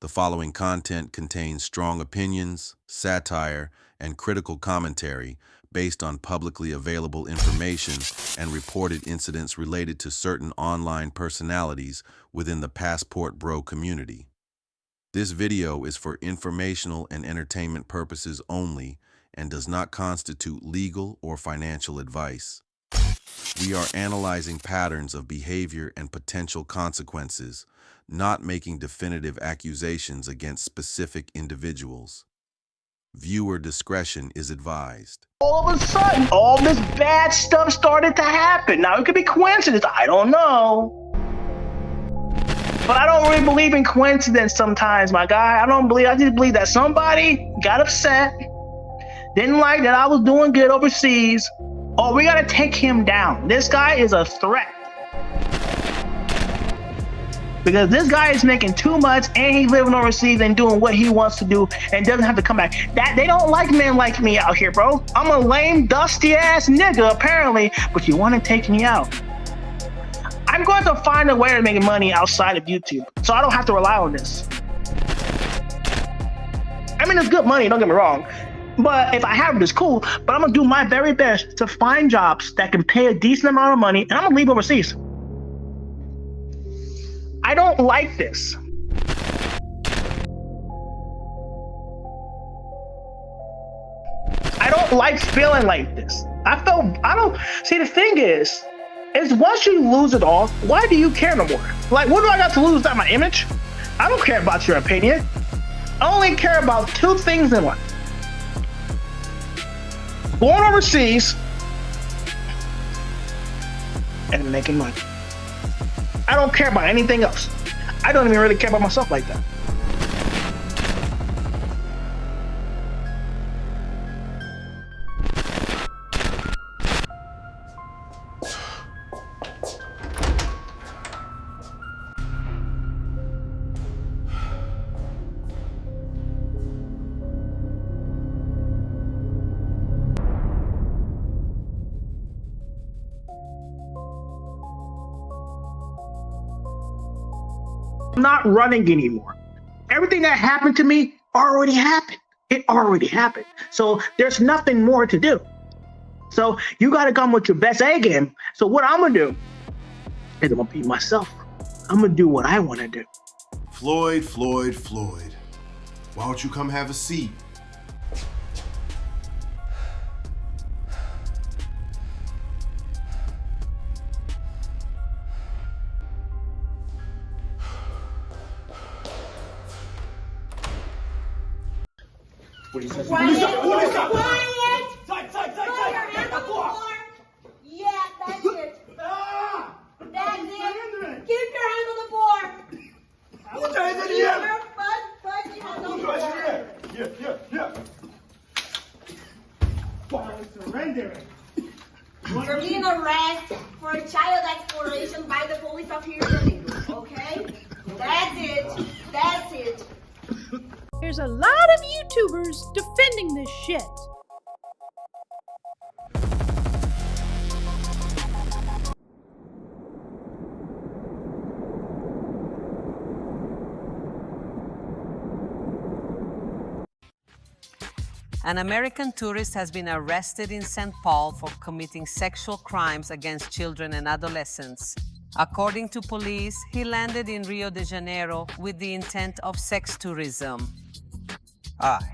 The following content contains strong opinions, satire, and critical commentary based on publicly available information and reported incidents related to certain online personalities within the Passport Bro community. This video is for informational and entertainment purposes only and does not constitute legal or financial advice. We are analyzing patterns of behavior and potential consequences, not making definitive accusations against specific individuals. Viewer discretion is advised. All of a sudden, all this bad stuff started to happen. Now, it could be coincidence. I don't know. But I don't really believe in coincidence sometimes, my guy. I just believe that somebody got upset, didn't like that I was doing good overseas. Oh, we got to take him down. This guy is a threat. Because this guy is making too much and he's living overseas and doing what he wants to do and doesn't have to come back. They don't like men like me out here, bro. I'm a lame, dusty ass nigga, apparently, but you want to take me out. I'm going to find a way to make money outside of YouTube, so I don't have to rely on this. I mean, it's good money, don't get me wrong. But if I have it, it's cool. But I'm going to do my very best to find jobs that can pay a decent amount of money, and I'm going to leave overseas. I don't like this. I don't like feeling like this. See, the thing is once you lose it all, why do you care no more? Like, what do I got to lose? Is that my image? I don't care about your opinion. I only care about two things in life. Going overseas and making money. I don't care about anything else. I don't even really care about myself like that. I'm not running anymore. Everything that happened to me already happened. It already happened. So there's nothing more to do. So you got to come with your best A game. So what I'm going to do is I'm going to be myself. I'm going to do what I want to do. Floyd. Why don't you come have a seat? Quiet! Quiet! Put your hand on the floor! Yeah, that's it. That's it. Keep your hand on the floor. Put your hands in the air. Put your hands on the floor. Yeah. Surrendering. You're being arrested for a child exploration by the police of here in Janeiro, okay? That's it. That's it. There's a lot of YouTubers defending this shit. An American tourist has been arrested in São Paulo for committing sexual crimes against children and adolescents. According to police, he landed in Rio de Janeiro with the intent of sex tourism.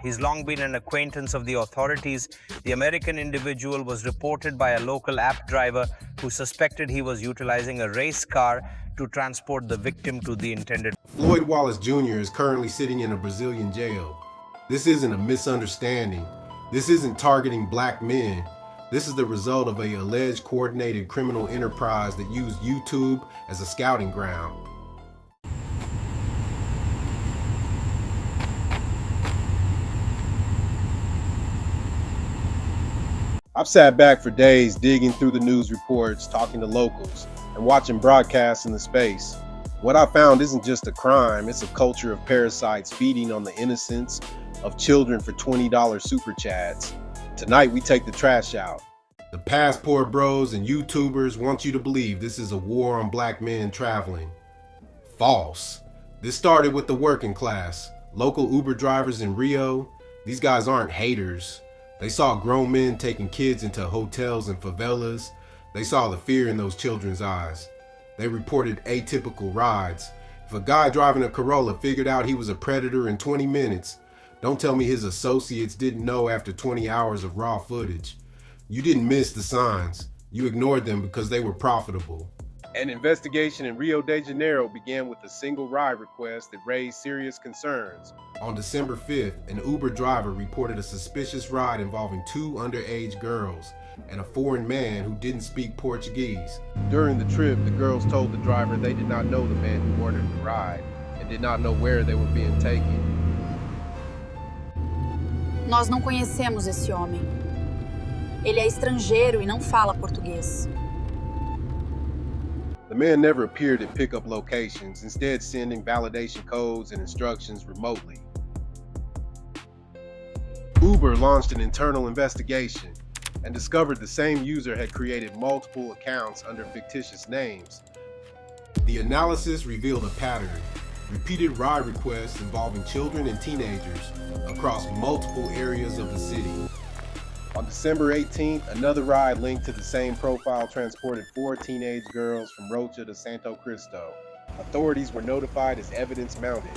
He's long been an acquaintance of the authorities. The American individual was reported by a local app driver who suspected he was utilizing a race car to transport the victim to the intended. Floyd Wallace Jr is currently sitting in a Brazilian jail. This isn't a misunderstanding. This isn't targeting black men. This is the result of an alleged coordinated criminal enterprise that used YouTube as a scouting ground. I've sat back for days digging through the news reports, talking to locals, and watching broadcasts in the space. What I found isn't just a crime, it's a culture of parasites feeding on the innocence of children for $20 super chats. Tonight we take the trash out. The Passport Bros and YouTubers want you to believe this is a war on black men traveling. False. This started with the working class. Local Uber drivers in Rio, these guys aren't haters. They saw grown men taking kids into hotels and favelas. They saw the fear in those children's eyes. They reported atypical rides. If a guy driving a Corolla figured out he was a predator in 20 minutes, don't tell me his associates didn't know after 20 hours of raw footage. You didn't miss the signs. You ignored them because they were profitable. An investigation in Rio de Janeiro began with a single ride request that raised serious concerns. On December 5th, an Uber driver reported a suspicious ride involving 2 underage girls and a foreign man who didn't speak Portuguese. During the trip, the girls told the driver they did not know the man who ordered the ride and did not know where they were being taken. Nós não conhecemos esse homem. Ele é estrangeiro e não fala português. The man never appeared at pickup locations, instead sending validation codes and instructions remotely. Uber launched an internal investigation and discovered the same user had created multiple accounts under fictitious names. The analysis revealed a pattern: repeated ride requests involving children and teenagers across multiple areas of the city. On December 18th, another ride linked to the same profile transported 4 teenage girls from Rocha to Santo Cristo. Authorities were notified as evidence mounted.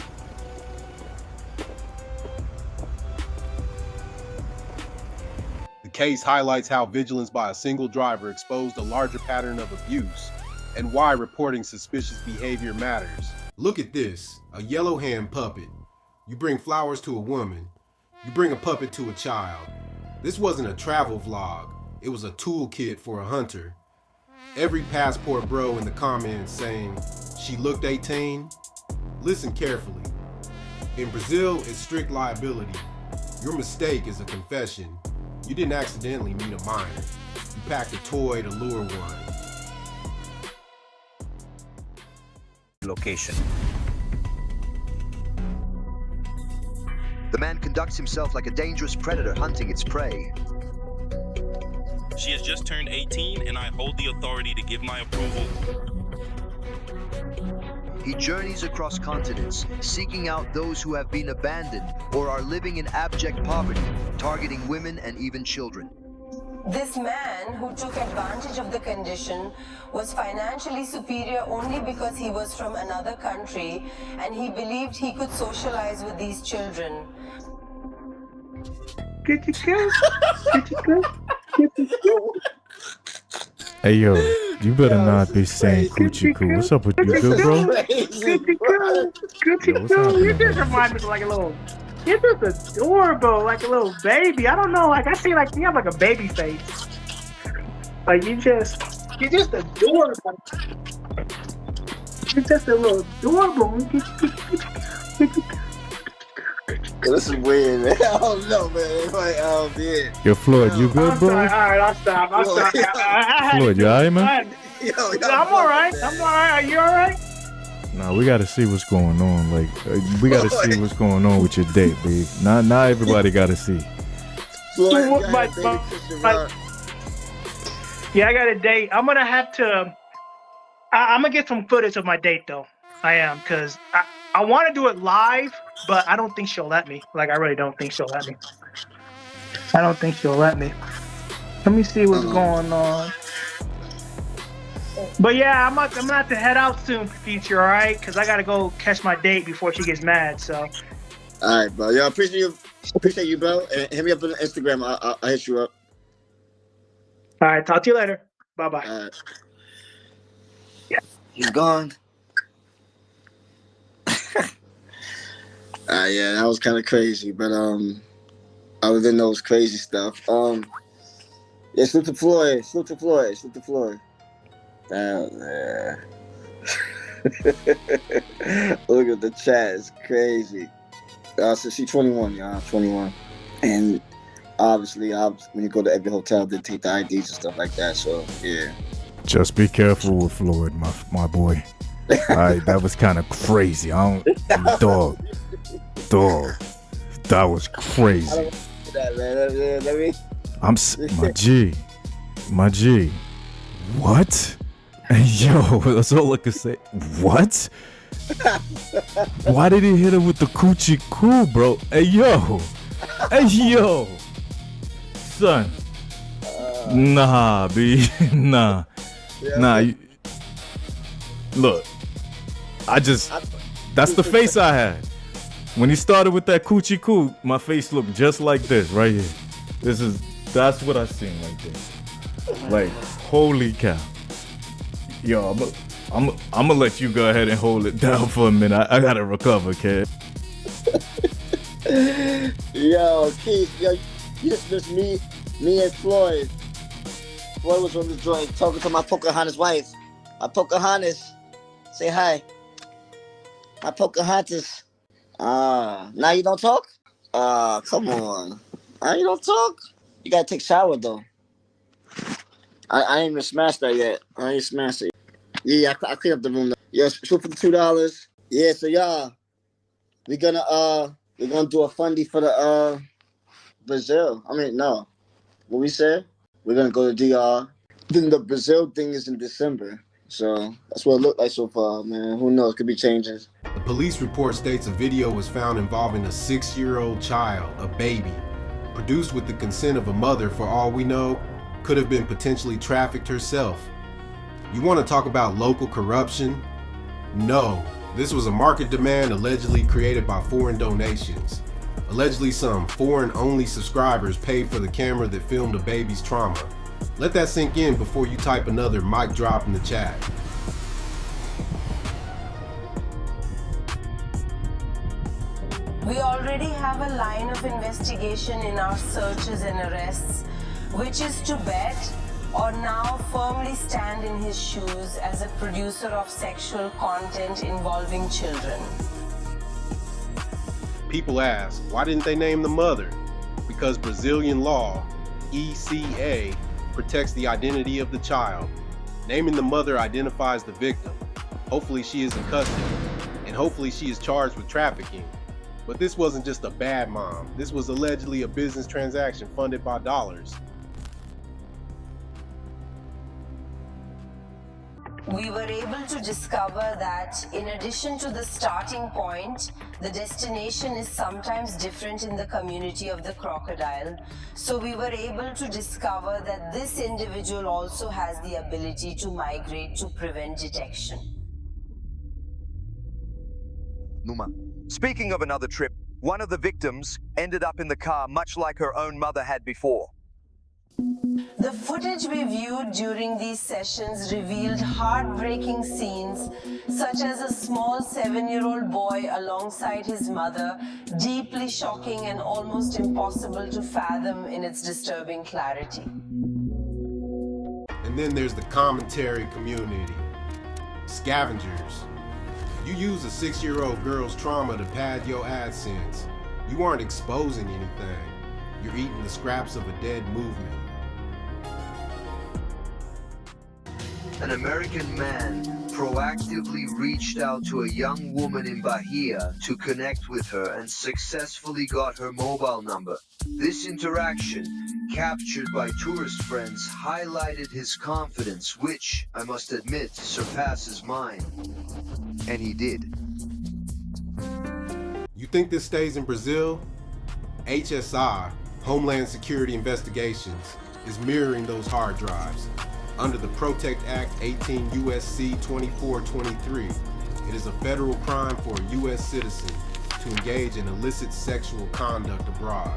The case highlights how vigilance by a single driver exposed a larger pattern of abuse and why reporting suspicious behavior matters. Look at this, a yellow hand puppet. You bring flowers to a woman. You bring a puppet to a child. This wasn't a travel vlog. It was a toolkit for a hunter. Every passport bro in the comments saying, "She looked 18?" Listen carefully. In Brazil, it's strict liability. Your mistake is a confession. You didn't accidentally meet a minor. You packed a toy to lure one. Location. The man conducts himself like a dangerous predator hunting its prey. She has just turned 18 and I hold the authority to give my approval. He journeys across continents, seeking out those who have been abandoned or are living in abject poverty, targeting women and even children. This man who took advantage of the condition was financially superior only because he was from another country and he believed he could socialize with these children. Hey yo, you better not be saying coochie coo. What's up with you, good bro? You just remind me of like a little. You're just adorable, like a little baby. I don't know, like I see like you have like a baby face. Like you're just adorable. You're just a little adorable. This is weird, man. I don't know, man. Like, yeah. Yo, Floyd, you good, bro? Sorry. All right, I'll stop. Floyd, you alright, man? I'm alright. Are you alright? Nah, we gotta see what's going on. Like, we gotta see what's going on with your date, babe. Not everybody gotta see. Floyd, yeah, I got a date. I'm gonna have to. I'm gonna get some footage of my date though. I am, cause I want to do it live, but I don't think she'll let me. Like, I really don't think she'll let me. I don't think she'll let me. Let me see what's going on. But yeah, I'm gonna have to head out soon, Future, all right? Because I got to go catch my date before she gets mad, so. All right, bro. Yo, appreciate you, bro. And hit me up on Instagram. I'll hit you up. All right, talk to you later. Bye-bye. All right. Yeah. He's gone. Yeah, that was kind of crazy, but other than those crazy stuff, yeah, salute to Floyd. Yeah. Look at the chat, it's crazy. So she's 21, y'all, 21, and obviously, when you go to every hotel, they take the IDs and stuff like that. So yeah. Just be careful with Floyd, my boy. Alright, that was kind of crazy. Dog. That was crazy. I don't want to do that, man. My G. What? Yo, that's all I can say. What? Why did he hit her with the coochie coo, bro? Hey, yo. Hey, yo. Son. Nah, B. Nah. Nah. Look. That's the face I had. When he started with that coochie coo, my face looked just like this right here. That's what I seen right there. Like, holy cow. Yo, I'm gonna let you go ahead and hold it down for a minute. I gotta recover, kid. Yo, Keith, yo, you just missed me and Floyd. Floyd was on the joint talking to my Pocahontas wife. My Pocahontas. Say hi. My Pocahontas. Now you don't talk? Come on. Now you don't talk? You gotta take a shower though. I ain't even smashed that yet. I ain't smashed it. Yeah, I cleaned up the room. Yeah, shoot for the $2. Yeah, so y'all, we're gonna do a fundy for the Brazil. I mean, no. What we said? We're gonna go to DR. Then the Brazil thing is in December. So that's what it looked like so far, man. Who knows? Could be changes. The police report states a video was found involving a 6-year-old child, a baby, produced with the consent of a mother. For all we know, could have been potentially trafficked herself. You want to talk about local corruption? No, this was a market demand allegedly created by foreign donations. Allegedly some foreign-only subscribers paid for the camera that filmed a baby's trauma. Let that sink in before you type another mic drop in the chat. We already have a line of investigation in our searches and arrests, which is to bet or now firmly stand in his shoes as a producer of sexual content involving children. People ask, why didn't they name the mother? Because Brazilian law, ECA, protects the identity of the child. Naming the mother identifies the victim. Hopefully she is in custody, and hopefully she is charged with trafficking. But this wasn't just a bad mom. This was allegedly a business transaction funded by dollars. We were able to discover that in addition to the starting point, the destination is sometimes different in the community of the crocodile. So we were able to discover that this individual also has the ability to migrate to prevent detection. Numa. Speaking of another trip, one of the victims ended up in the car much like her own mother had before. The footage we viewed during these sessions revealed heartbreaking scenes, such as a small 7-year-old boy alongside his mother, deeply shocking and almost impossible to fathom in its disturbing clarity. And then there's the commentary community. Scavengers. You use a 6-year-old girl's trauma to pad your AdSense. You aren't exposing anything. You're eating the scraps of a dead movement. An American man proactively reached out to a young woman in Bahia to connect with her and successfully got her mobile number. This interaction, captured by tourist friends, highlighted his confidence, which, I must admit, surpasses mine. And he did. You think this stays in Brazil? HSI, Homeland Security Investigations, is mirroring those hard drives. Under the Protect Act 18 USC 2423, it is a federal crime for a U.S. citizen to engage in illicit sexual conduct abroad.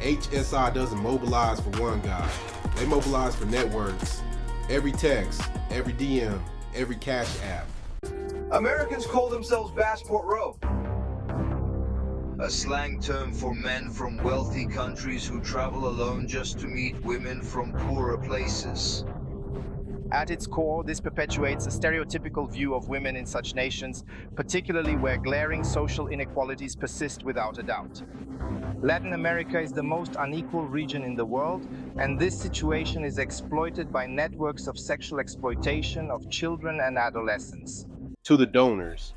HSI doesn't mobilize for one guy. They mobilize for networks. Every text, every DM, every cash app. Americans call themselves Passport Row. A slang term for men from wealthy countries who travel alone just to meet women from poorer places. At its core, this perpetuates a stereotypical view of women in such nations, particularly where glaring social inequalities persist without a doubt. Latin America is the most unequal region in the world, and this situation is exploited by networks of sexual exploitation of children and adolescents. To the donors,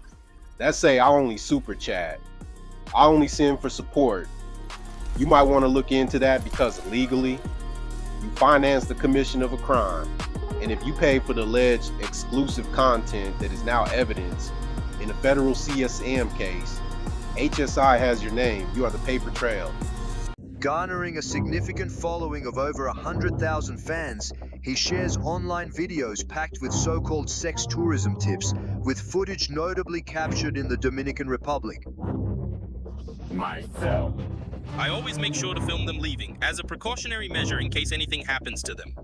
that say I only super chat. I only send for support. You might want to look into that because legally, you finance the commission of a crime. And if you pay for the alleged exclusive content that is now evidence in a federal CSM case, HSI has your name. You are the paper trail. Garnering a significant following of over 100,000 fans, he shares online videos packed with so-called sex tourism tips, with footage notably captured in the Dominican Republic. Myself. I always make sure to film them leaving, as a precautionary measure in case anything happens to them.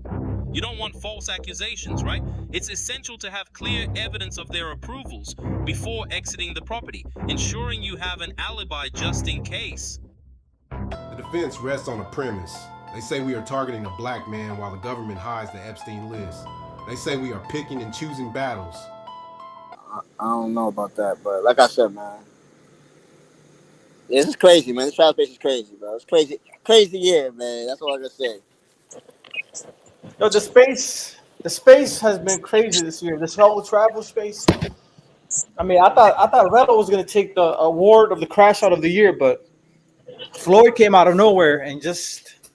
You don't want false accusations, right? It's essential to have clear evidence of their approvals before exiting the property, ensuring you have an alibi just in case. The defense rests on a premise. They say we are targeting a black man while the government hides the Epstein list. They say we are picking and choosing battles. I don't know about that, but like I said, man, this is crazy, man. This trial space is crazy, bro. It's crazy year, man. That's all I can say. Yo, the space has been crazy this year. This whole travel space. I mean, I thought Rello was gonna take the award of the crash out of the year, but Floyd came out of nowhere and just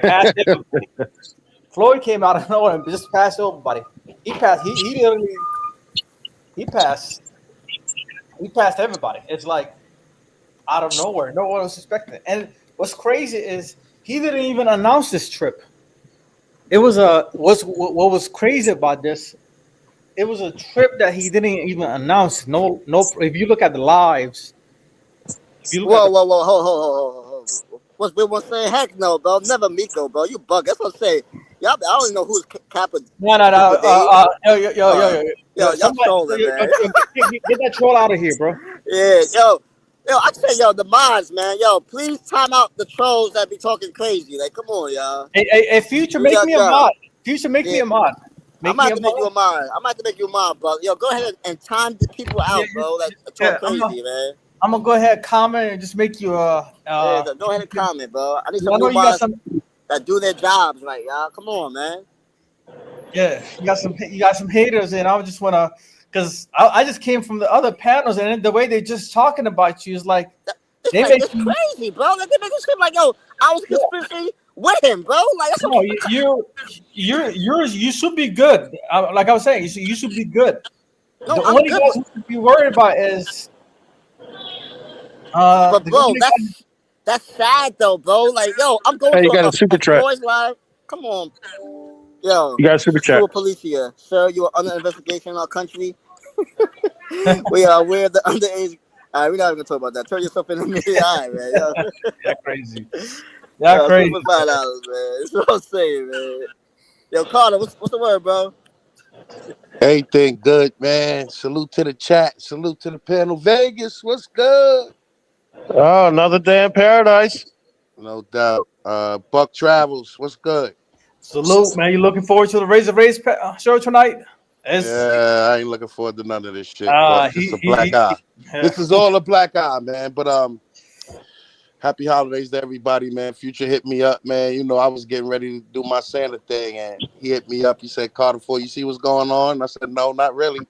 passed everybody. Floyd came out of nowhere and just passed everybody. He passed. He literally passed everybody. It's like out of nowhere. No one was expecting it. And what's crazy is he didn't even announce this trip. It was what was crazy about this. It was a trip that he didn't even announce. No. If you look at the lives, Whoa, hold. What's Bill was saying? Heck no, bro. Never Miko, bro. You bug. That's what I'm saying. Y'all, I don't even know who's Kappa. No. Yo, y'all trolling, man. Get that troll out of here, bro. Yeah, yo, I say, the mods, man. Yo, please time out the trolls that be talking crazy. Like, come on, y'all. Hey, Future, make me a mod. Future, make me a mod. I might have to make you a mod. I might have to make you a mod, bro. Yo, go ahead and time the people out, bro. Like, talk crazy, man. I'm gonna go ahead, comment, and just make you go ahead and comment, bro. I need some new mods that do their jobs right, y'all. Come on, man. Yeah, you got some haters, and I just wanna, cause I just came from the other panels, and the way they just talking about you is like, it's crazy, bro. Like, they make it seem like, yo, I was conspiracy with him, bro. Like, that's you should be good. Like I was saying, you should be good. No, the only guys you should be worried about is. But bro, that's sad though, bro. Like, yo, I'm going to you got a super chat. Boys Live. Come on, yo. You got a super chat. Police here, sir. You are under investigation in our country. We are aware of the underage. All right, we're not even gonna talk about that. Turn yourself in the eye, man. Yo. That's crazy. That's crazy. $5, man. That's what I'm saying, man. Yo, Carter, what's the word, bro? Everything good, man. Salute to the chat. Salute to the panel. Vegas, what's good? Oh, another day in paradise. No doubt. Buck Travels, what's good? Salute, man. You looking forward to the Razor Race show tonight? Yeah, I ain't looking forward to none of this shit. It's a black eye. Yeah. This is all a black eye, man. But happy holidays to everybody, man. Future hit me up, man. You know, I was getting ready to do my Santa thing, and he hit me up. He said, Carter, you see what's going on? I said, no, not really.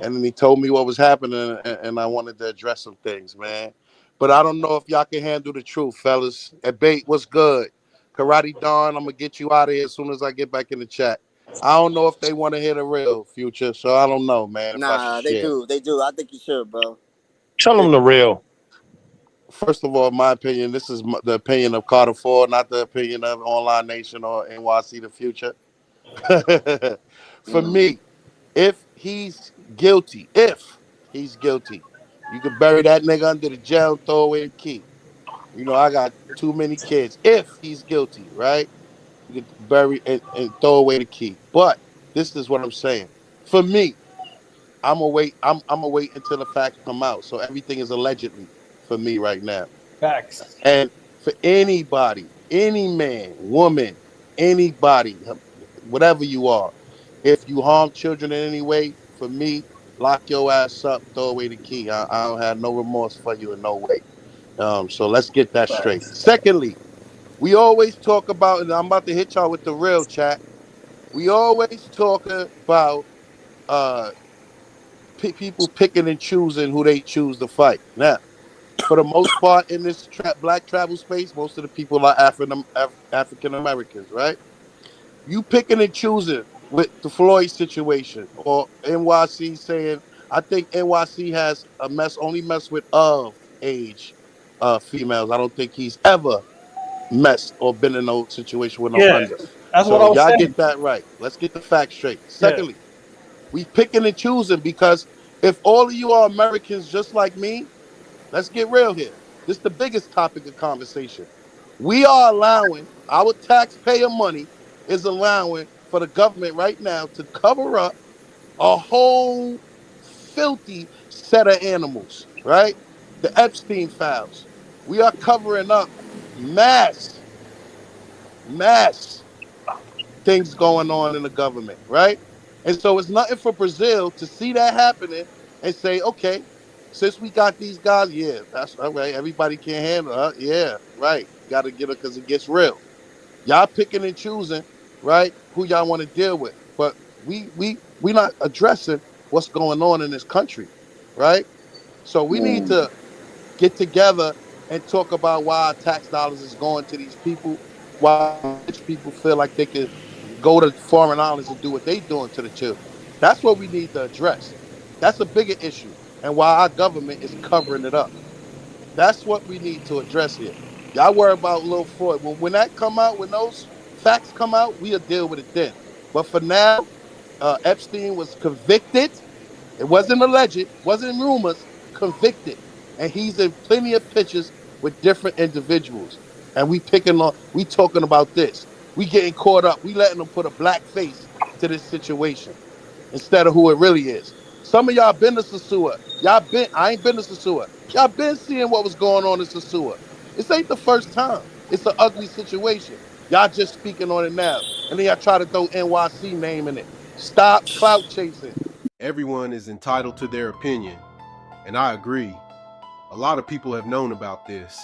And then he told me what was happening, and I wanted to address some things, man. But I don't know if y'all can handle the truth, fellas. At Bait, what's good? Karate Don, I'm going to get you out of here as soon as I get back in the chat. I don't know if they want to hear the real, Future, so I don't know, man. Nah, they do. They do. I think you should, bro. Tell them the real. First of all, my opinion, this is the opinion of Carter Ford, not the opinion of Online Nation or NYC The Future. For me, if he's guilty, you could bury that nigga under the jail and throw away the key. You know, I got too many kids. If he's guilty, right? You could bury and throw away the key. But this is what I'm saying. For me, I'm gonna wait until the facts come out. So everything is allegedly for me right now. Facts. And for anybody, any man, woman, anybody, whatever you are, if you harm children in any way, for me, lock your ass up, throw away the key. I don't have no remorse for you in no way. So let's get that straight. Secondly, we always talk about, and I'm about to hit y'all with the real chat. We always talk about people picking and choosing who they choose to fight. Now, for the most part in this black travel space, most of the people are African Americans, right? You picking and choosing with the Floyd situation, or NYC saying, I think NYC has only messed with of age females. I don't think he's ever messed or been in no situation with no Yeah, under. that's what I So was y'all saying. get that right. Let's get the facts straight. Yeah. Secondly, we picking and choosing because if all of you are Americans just like me, let's get real here. This is the biggest topic of conversation. We are allowing, our taxpayer money is allowing for the government right now to cover up a whole filthy set of animals, right? The Epstein files. We are covering up mass things going on in the government, right? And so it's nothing for Brazil to see that happening and say, okay, since we got these guys, yeah, that's all right. Everybody can't handle it. Yeah, right. Got to get it because it gets real. Y'all picking and choosing, right? Who y'all want to deal with, but we not addressing what's going on in this country, right? So we need to get together and talk about why our tax dollars is going to these people, why rich people feel like they could go to foreign islands and do what they doing to the children. That's what we need to address. That's a bigger issue, and why our government is covering it up. That's what we need to address here. Y'all worry about Lil Floyd. When that come out, when those facts come out, we'll deal with it then. But for now, Epstein was convicted. It wasn't alleged, wasn't rumors, convicted. And he's in plenty of pictures with different individuals. And we talking about this. We getting caught up. We letting them put a black face to this situation instead of who it really is. Some of y'all been to Sasua. I ain't been to Sasua. Y'all been seeing what was going on in Sasua. This ain't the first time. It's an ugly situation. Y'all just speaking on it now. And then y'all try to throw NYC name in it. Stop clout chasing. Everyone is entitled to their opinion, and I agree. A lot of people have known about this.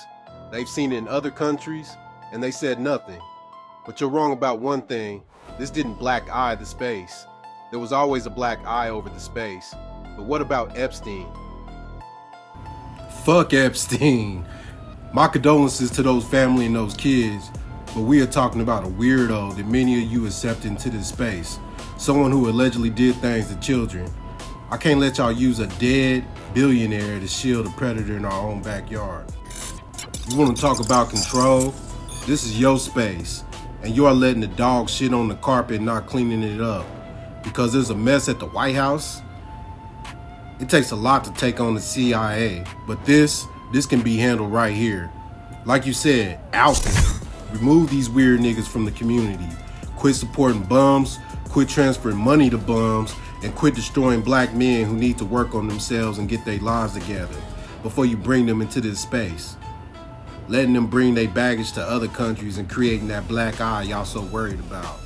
They've seen it in other countries, and they said nothing. But you're wrong about one thing. This didn't black eye the space. There was always a black eye over the space. But what about Epstein? Fuck Epstein. My condolences to those family and those kids, but we are talking about a weirdo that many of you accept into this space. Someone who allegedly did things to children. I can't let y'all use a dead billionaire to shield a predator in our own backyard. You want to talk about control? This is your space, and you are letting the dog shit on the carpet and not cleaning it up. Because there's a mess at the White House? It takes a lot to take on the CIA, but this can be handled right here. Like you said, out there. Remove these weird niggas from the community. Quit supporting bums, quit transferring money to bums, and quit destroying black men who need to work on themselves and get their lives together before you bring them into this space. Letting them bring their baggage to other countries and creating that black eye y'all so worried about.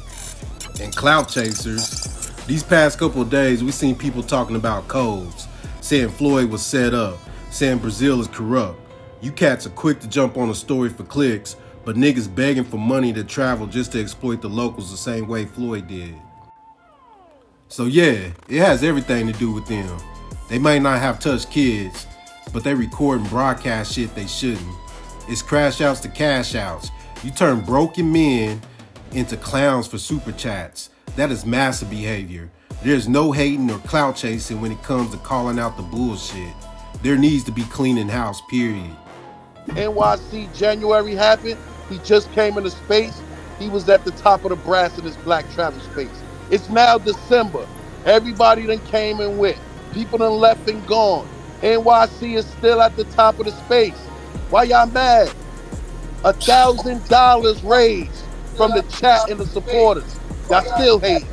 And clout chasers, these past couple of days we seen people talking about codes, saying Floyd was set up, saying Brazil is corrupt. You cats are quick to jump on a story for clicks, but niggas begging for money to travel just to exploit the locals the same way Floyd did. So yeah, it has everything to do with them. They might not have touched kids, but they record and broadcast shit they shouldn't. It's crash outs to cash outs. You turn broken men into clowns for super chats. That is massive behavior. There's no hating or clout chasing when it comes to calling out the bullshit. There needs to be cleaning house, period. NYC January happened. He just came into space. He was at the top of the brass in this black travel space. It's now December. Everybody done came and went. People done left and gone. NYC is still at the top of the space. Why y'all mad? $1,000 raised from the chat and the supporters. Y'all still hating.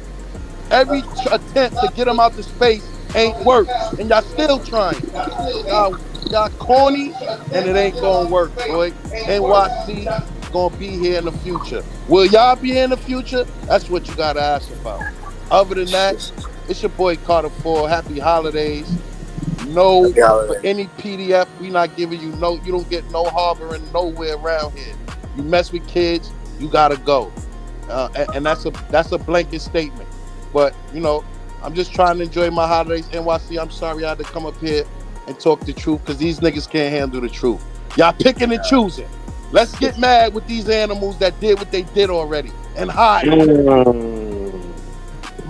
Every attempt to get them out to space ain't worked, and y'all still trying. Y'all corny, and it ain't gonna work, boy. NYC gonna be here in the future. Will y'all be here in the future? That's what you gotta ask about. Other than that, it's your boy Carter 4. Happy holidays. No, for any PDF, we not giving you no. You don't get no harboring nowhere around here. You mess with kids, you gotta go, and that's a blanket statement. But you know, I'm just trying to enjoy my holidays. NYC, I'm sorry I had to come up here and talk the truth because these niggas can't handle the truth. Y'all picking and choosing. Let's get mad with these animals that did what they did already and hide.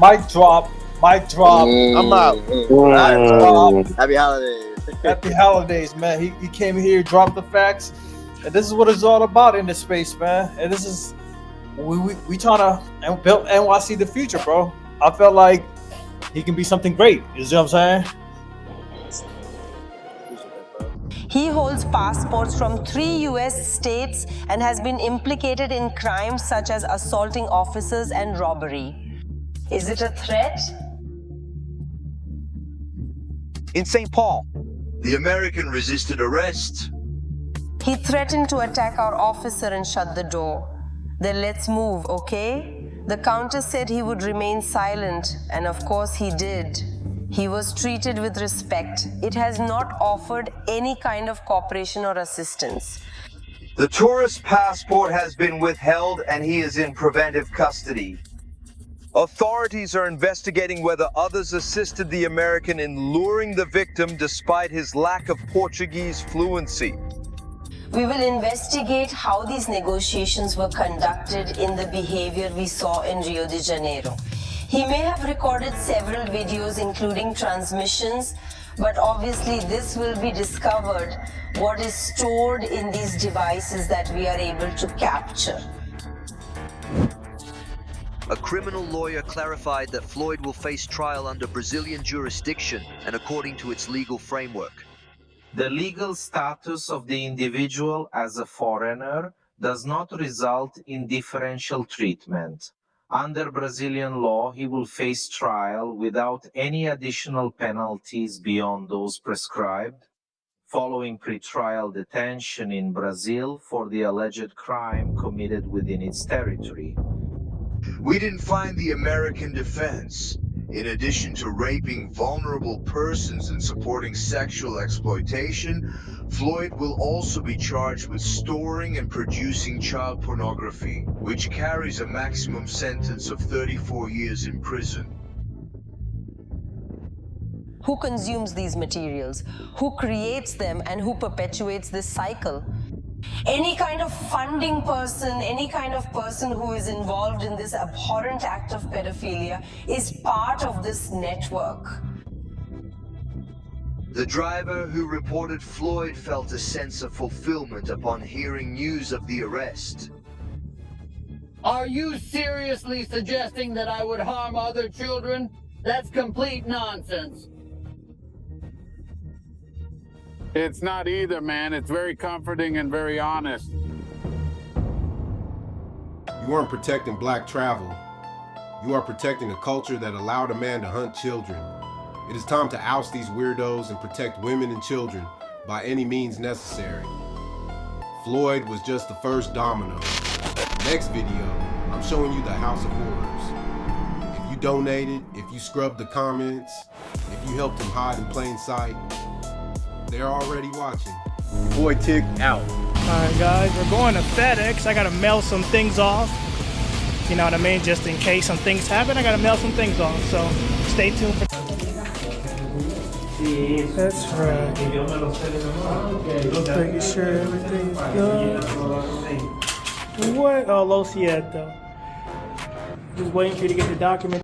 Mic drop. Mic drop. I'm out. Mic drop. Happy holidays. Happy holidays, man. He came here, dropped the facts, and this is what it's all about in this space, man. And this is we trying to build NYC the future, bro. I felt like he can be something great. You see what I'm saying? He holds passports from 3 US states and has been implicated in crimes such as assaulting officers and robbery. Is it a threat? In St. Paul, the American resisted arrest. He threatened to attack our officer and shut the door. Then let's move, okay? The Countess said he would remain silent, and of course he did. He was treated with respect. It has not offered any kind of cooperation or assistance. the tourist passport has been withheld and he is in preventive custody. Authorities are investigating whether others assisted the American in luring the victim despite his lack of Portuguese fluency. We will investigate how these negotiations were conducted in the behavior we saw in Rio de Janeiro. He may have recorded several videos, including transmissions, but obviously this will be discovered what is stored in these devices that we are able to capture. A criminal lawyer clarified that Floyd will face trial under Brazilian jurisdiction and according to its legal framework. The legal status of the individual as a foreigner does not result in differential treatment. Under Brazilian law, he will face trial without any additional penalties beyond those prescribed, following pretrial detention in Brazil for the alleged crime committed within its territory. We didn't find the American defense. In addition to raping vulnerable persons and supporting sexual exploitation, Floyd will also be charged with storing and producing child pornography, which carries a maximum sentence of 34 years in prison. Who consumes these materials? Who creates them and who perpetuates this cycle? Any kind of funding person, any kind of person who is involved in this abhorrent act of pedophilia is part of this network. The driver who reported Floyd felt a sense of fulfillment upon hearing news of the arrest. Are you seriously suggesting that I would harm other children? That's complete nonsense. It's not either, man. It's very comforting and very honest. You aren't protecting black travel. You are protecting a culture that allowed a man to hunt children. It is time to oust these weirdos and protect women and children by any means necessary. Floyd was just the first domino. Next video, I'm showing you the House of Horrors. If you donated, if you scrubbed the comments, if you helped him hide in plain sight, they're already watching. YaBoyTicc out. Alright guys, we're going to FedEx. I gotta mail some things off. You know what I mean? Just in case some things happen, I gotta mail some things off. So stay tuned for That's right. Making sure everything's good. What? Oh, Lo Siento. Just waiting for you to get the document.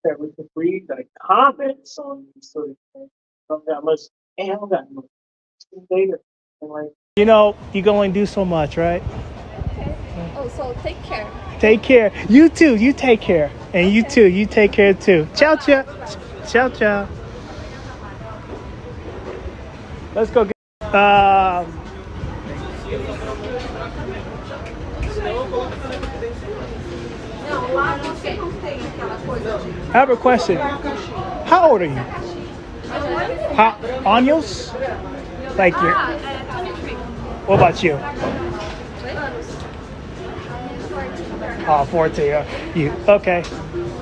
That we could read the comments on these sort of things. Don't that much and that much data. And like, You know, you can only do so much, right? Okay. Oh, so take care. Take care. You too. You take care. And you too. You take care too. Ciao, ciao. Ciao, ciao. Let's go get... I have a question. How old are you? How, años? Like you. 23. What about you? Oh, 14. You. Okay.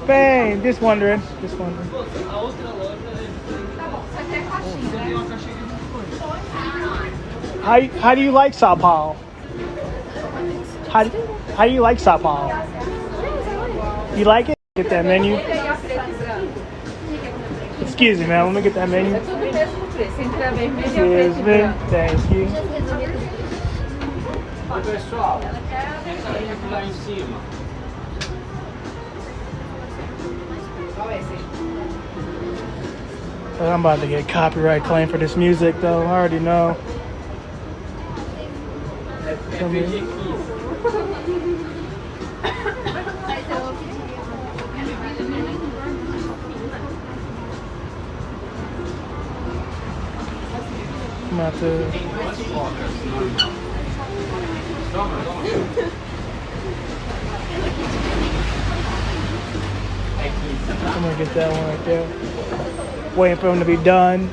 Bang. Just wondering. Just wondering. How do you like São Paulo? How do you like São Paulo? You like it? Get that menu. Excuse me, man. Let me get that menu. Excuse me. Thank you. pessoal, lá em cima. I'm about to get copyright claim for this music though, I already know. I'm about to... I'm gonna get that one right there. Waiting for him to be done.